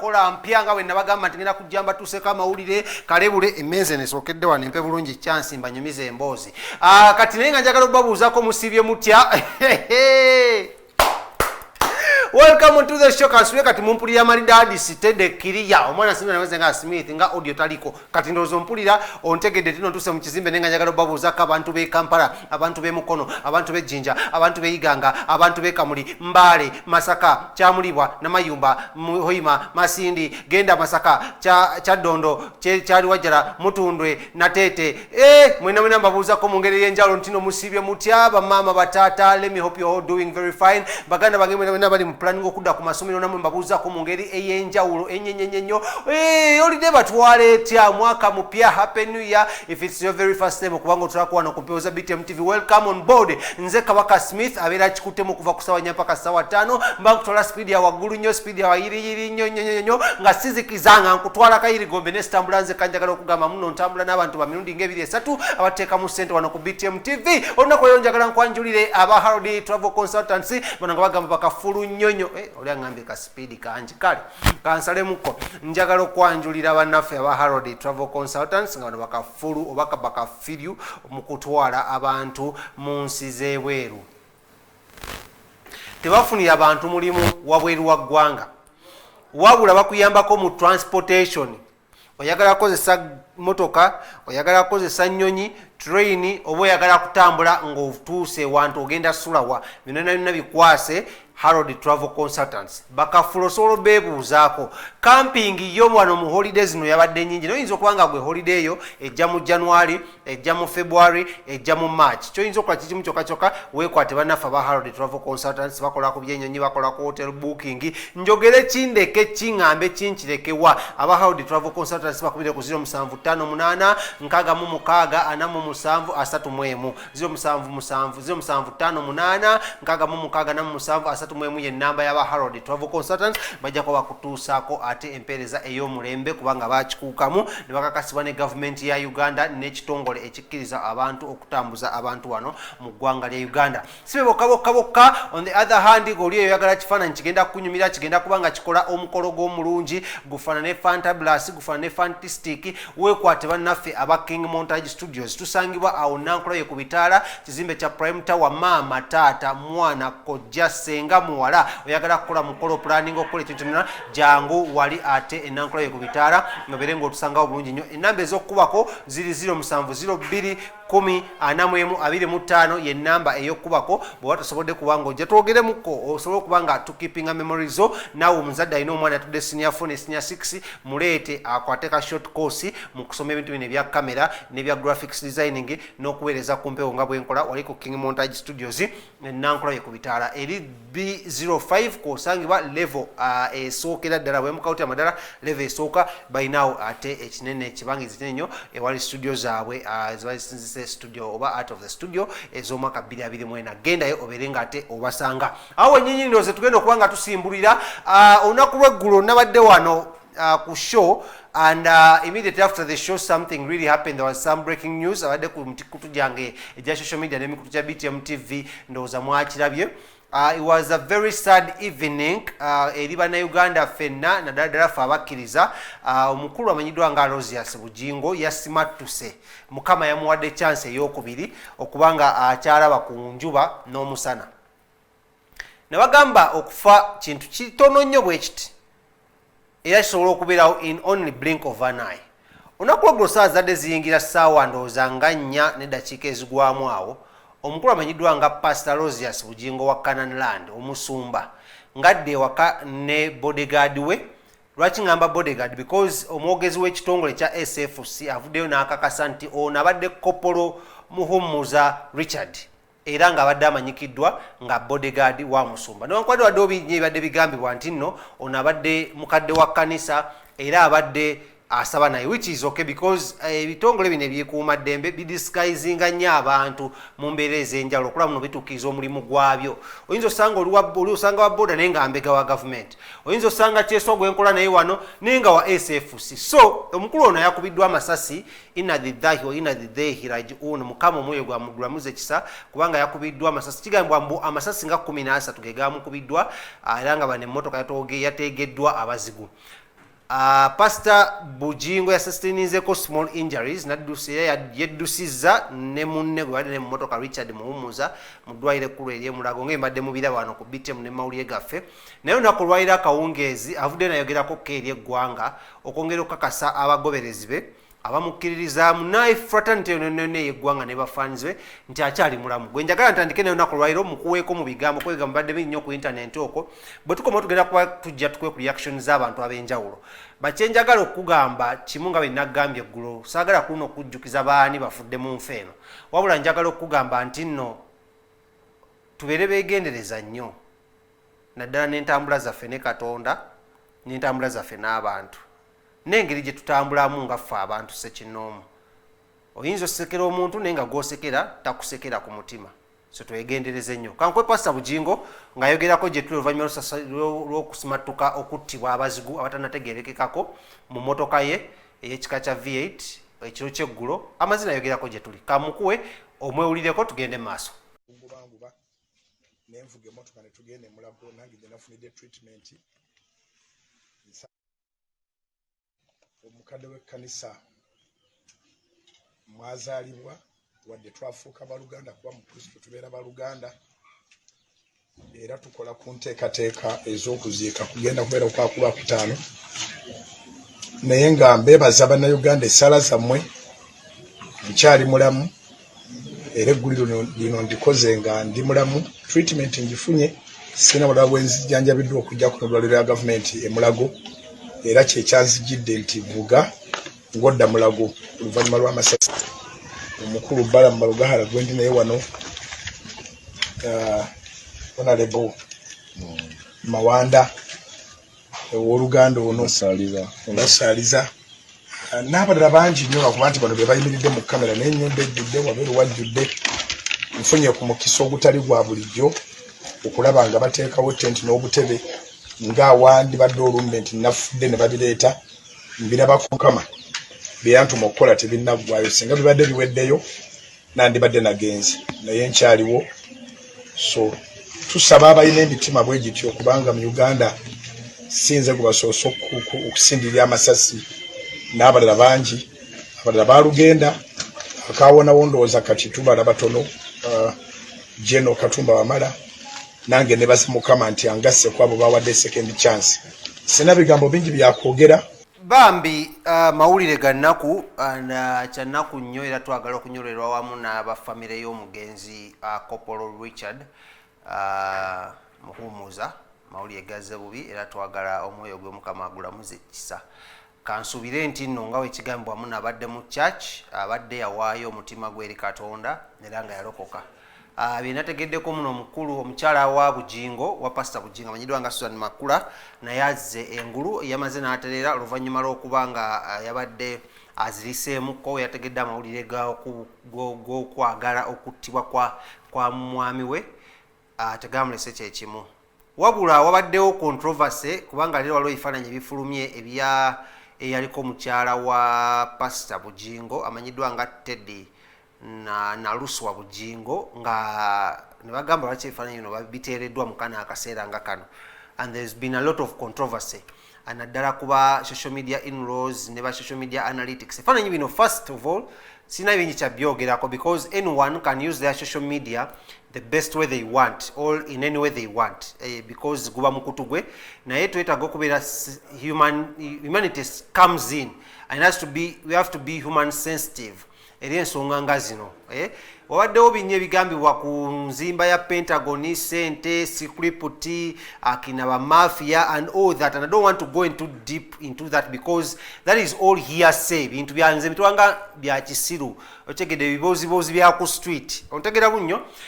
kola mpya nga bwe nabagamba nti ngenda kujjamba tuseeko amawulire kalebule emmeeza nesookedde wano empe bulungi chance mbanyumize emboozi kati naye nga njagala obabuuzaako musiibye mutya Welcome to the show. Kasubye kati mumpulira Maridadi Sitede Kiriya omwana singa naweze nga Smith nga audio taliko kati ndozo mpulira ontegedde tino tuse mu kizimbe nenga njagala obabuuzaako abantu b'e Kampala, abantu b'e Mukono, abantu b'e Jinja, abantu b'e Iganga, abantu b'e Kamuli, Mbale, Masaka, Kyamulibwa, Namayumba, Hoima, Masindi, Genda Masaka, Kyadondo, Kyaliwajjala, Mutundwe, Natete. Mwena mbabuuzaako mu ngeri y'enjawulo ntino musiibye mutya bamama batata. Let me hope you're all doing very fine. Baganda bange mwena bali planning okudda ku masomero namwe mbabuuzaako mu ngeri ey'enjawulo ennyo. Holiday batwala etya mwaka mupya, happy new year if it's your very first time okubanga otulako wano ku mpewo za BTM TV. Welcome on board. Nze Kabaka Smith abeera kikuttemu kuva ku ssaawa 4 mpaka ssaawa 5 mba nkutwala speed ya waggulu nnyo, speed ya wayiriyiri nnyo nga sizikizanga nkutwala kayirigombe nesitambula nze kanjagala okugamba muno ntambula n'abantu ba mirundi ng'ebiri esatu abateekamu ssente wano ku BTM TV. Olunaku leero njagala nkwanjulire aba Harrod Travel Consultancy bano nga bagamba bakafulu nnyo oli angambye ka speed kanji kale kansalemuko njagala okwanjulira bannaffe aba Harrod Travel Consultants nga bano bakafulu oba bakafiryu mu kutwala abantu mu nsi z'ebweru. Tebafunira abantu mulimu wabweru wa ggwanga wabula bakuyambako mu transportation. Oyagala kozesa motoka, oyagala kozesa nnyonyi, train, oba oyagala kutambula ng'otuuse wantu ogenda sulawa, bino byonna bikwase Harrod Travel Consultants. Bakafulo solo bebuuzaako camping yo wano mu holidays no yabadde nnyingi. Noyinza okubanga gwe holiday yo ejja mu January, ejja mu February, ejja mu March. Kyoyinza okukola kikimu kyokka weekwate bannaffe aba Harrod Travel Consultants bakola ku byennyonyi, bakola ku hotel booking. Njogere kindeke kiŋŋambe kinkirekewa aba Harrod Travel Consultants bakubire ku 0758 666 47 31 0757 0758 666 47 ye namba y'aba Harrod Travel Consultants bajja kuba kutuusaako ate empeereza ey'omulembe kubanga baakikuukamu ne bakakasibwa ne gavumenti ya Uganda n'ekitongole ekikkiriza abantu okutambuza abantu wano mu ggwanga lya Uganda. Sibe bokka. On the other hand, oli oyagala kifaananyi kigenda kunyumira, kigenda kubanga kikola omukolo gw'omulungi, gufaanane fantabulous, gufaanane fantastic. Weekwate bannaffe aba King Montage Studios tusangibwa awo Nankulayo ku bitaala, kizimbe kya Prime Tower. Maama, taata, mwana, kojja, senga, muwala oyagala kukola mukolo planning okukola ekyo kyonna jangu wali ate Enankulayo ku bitaala ngabere ng'otusangawo bulungi nnyo. Ennamba ez'okukubako ziri 0702 10 ye namba ey'okubako bwe watasobodde kubanga ojja twogeremuko osobola okubanga tukipinga memories zo. Naawe omuzadde alina omwana atudde senior 4 ne senior 6 muleete akwate ka short course mu kusoma ebintu bino ebya kamera n'ebya graphics designing n'okuweereza ku mpewo nga bwenkola wali ku King Montage Studios Nankulayo ku bitaala eri B05 kosangibwa level esookera ddala bwe mukawuti amadala level esooka bayinawo ate ekinene ekibangizi nnyo ewali studio zaabwe zibalisinzise studio oba out of the studio ez'omwaka 2024 gendayo obeere nga ate obasanga awo ennyinyi ndowooza tugenda okuba nga tusimbulira olunaku lw'eggulo nabadde wano ku show and immediately after the show something really happened. There was some breaking news abadde ku mikutu gyange egya social media n'emikutu gya BTM TV ndowooza mwakirabye. It was a very sad evening eri bannayuganda ffenna naddala ddala ffe abakkiriza. Omukulu amanyiddwa nga Rosias Bujingo yasimattuse, Mukama yamuwadde chance ey'okubiri okubanga akyalaba ku njuba n'omusana. Ne bagamba okufa kintu kitono nnyo bwe kiti era kisobola okubeerawo in only blink of an eye. Olunaku lw'eggulo ssaawa zadde ziyingira ssaawa ndowooza nga 4 n'eddakiika ezigwamu awo, omukulu amanyiddwa nga Pastor Rosias Bujingo wa Canaanland omusumba ngadde ewaka ne bodyguard we. Lwaki ngamba bodyguard? Because omwogezi w'ekitongole kya SFC avuddeyo n'akakasa nti ono abadde Kopolo Muhumuza Richard era ng'abadde amanyikiddwa nga bodyguard wa musumba. Newankubadde wadde obingi ebadde bigambibwa nti nno ono abadde mukadde wa kkanisa era abadde asaba naye, which is okay because ebitongole bino ebyekuuma ddembe bidisguisinga nnyo abantu mu mbeera ez'enjawulo okulaba muno bituukiriza omulimu gwabyo. Oyinza osanga oli osanga wa boda naye nga mbega wa gavumenti, oyinza osanga kyeswa gwenkola naye wano naye nga wa SFC. So omukulu ono yakubiddwa amasasi inna dhillahi wa inna ilaihi raji'un. Mukama omwoyo gwamugulamuza ekisa kubanga yakubiddwa amasasi, kigambibwa mbu amasasi nga 13 ge gamukubiddwa era nga bano emmotoka yateegeddwa abazigu. Pastor Bujingo yasustainizeko small injuries yeddusizza ne munne gwe bali ne mmotoka Richard Muhumuza mu ddwaliro ekkulu ery'Emulago ng'embadde mu bira wano ku BTM ne mawulire gaffe naye olunaku lwaliro akawungeezi avudde nayogerako ko eri eggwanga okwongera okukakasa abagoberezi be abamukkiririzaamu naye fraternity yonene yeggwanga ne bafaanizi be nti akyali mulamu gwe njagala ntandike naye olunaku lwaliro mukuweeko mu bigambo kwebigambo badde bingi nnyo ku intaneti okwo bwe tukoma tugenda kuba tujja tukwe ku reaction z'abantu ab'enjawulo bakyenjagala okugamba kimu nga bwe nagambye eggulo saagala kuno okujjukiza baani bafudde mu nfa eno wabula njagala okugamba nti nno tubeere beegendereza nnyo naddala n'entambula zaffe ne Katonda n'entambula zaffe n'abantu n'engeri gye tutambulamu nga ffe abantu ssekinnoomu oyinza osekera omuntu naye nga gw'osekera takusekera ku mutima so twegendereze nnyo kankwe Pastor Bujingo ng'ayogerako gye tuli oluvannyuma lw'okusimattuka okuttibwa abazigu abatanategeerekekako mu mmotoka ye ey'ekika kya V8 ekiro ky'eggulo amazina ayogerako gye tuli kamukuwe omwewulireko tugende mu maaso nenvuga emmotoka ne tugenda e Mulago nange gye nafunidde treatment omukadde w'ekkanisa mwazaalibwa wadde twafuuka baluganda kuba mu Kristo tubeera baluganda era tukola ku nteekateeka ez'okuziika kugenda kubeera okwaku Lwakutaano naye nga mbeebaza bannayuganda essaala zammwe nkyali mulamu era egguliro lino ndikoze nga ndi mulamu treatment ngifunye sina bulala bwenzijjanjabiddwa okujja ku ddwaliro lya gavumenti e Mulago era kyekyanzijjidde nti vuga ng'odda Mulago oluvannyuma lw'amasasi omukulu bbala mu Malugahara gwendi naye wano Honorable Mawanda ow'oluganda ono basaaliza n'abalala bangi nnyo lwakuba nti bano be bayimiridde mu kamera n'ennyumba ejjudde wabeeru wajjudde nfunye ku mukisa ogutali gwa bulijjo okulaba nga bateekawo tenti n'obutebe ng'awandibadde olumbe nti nafudde ne babireeta mbiraba ku Mukama bye yantuma okukola tebinnaggwayo singa bibadde biweddeyo nandibadde nagenze naye nkyaliwo so tusaba abalina emitima bwe gityo kubanga mu Uganda sinze gwe basoose okusindirira amasasi n'abalala bangi abalala baalugenda akaawonawo ndowooza kati tubala batono Jeno Katumba Wamala nange ne basi Mukama nti angasse kwabo bawadde second chance sina bigambo bingi byakwogera bambi mawulire ga nnaku kyannaku nnyo era twagala okunywererwa wamu n'abafamire y'omugenzi Kopolo Richard Muhumuza mawulire gazze bubi era twagala omwoyo gwe Mukama agulamuze ekisa kansuubire nti nno nga wekigambibwa wamu n'abadde mu church abadde yawaayo omutima gwe eri Katonda era nga yalokoka bye nategeddeko muno omukulu omukyala wa Bujingo wa Pastor Bujingo amanyiddwa nga Susan Makula naye azze engulu yamaze n'atereera oluvannyuma lw'okuba nga yabadde aziriseemuko we yategedde amawulire g'okwagala okuttibwa kwa mwami we tegamulese kyekimu wabula wabaddewo controversy kubanga leero waliwo ebifaananyi ebifulumye eyaliko omukyala wa Pastor Bujingo amanyiddwa nga Teddy na Luswa Bujingo nga ne bagamba lwaki ebifaananyi bino biteereddwa mu kana akaseera nga kano and there's been a lot of controversy naddala kuba social media in-laws ne ba social media analytics ebifaananyi bino first of all sina bingi kyabyogerako because anyone can use their social media the best way they want or in any way they want because guba mukutu gwe naye twetaaga okubeera humanity comes in and we have to be human sensitive eri ensonga nga zino wabaddewo binnya ebigambibwa ku nzimba ya Pentagon sente sikriputi akina ba mafia and all that and I don't want to go into deep into that because that is all hearsay bintu byanze bitwanga bya kisiru otegede ebibozibozi bya ku street ontegera bunnyo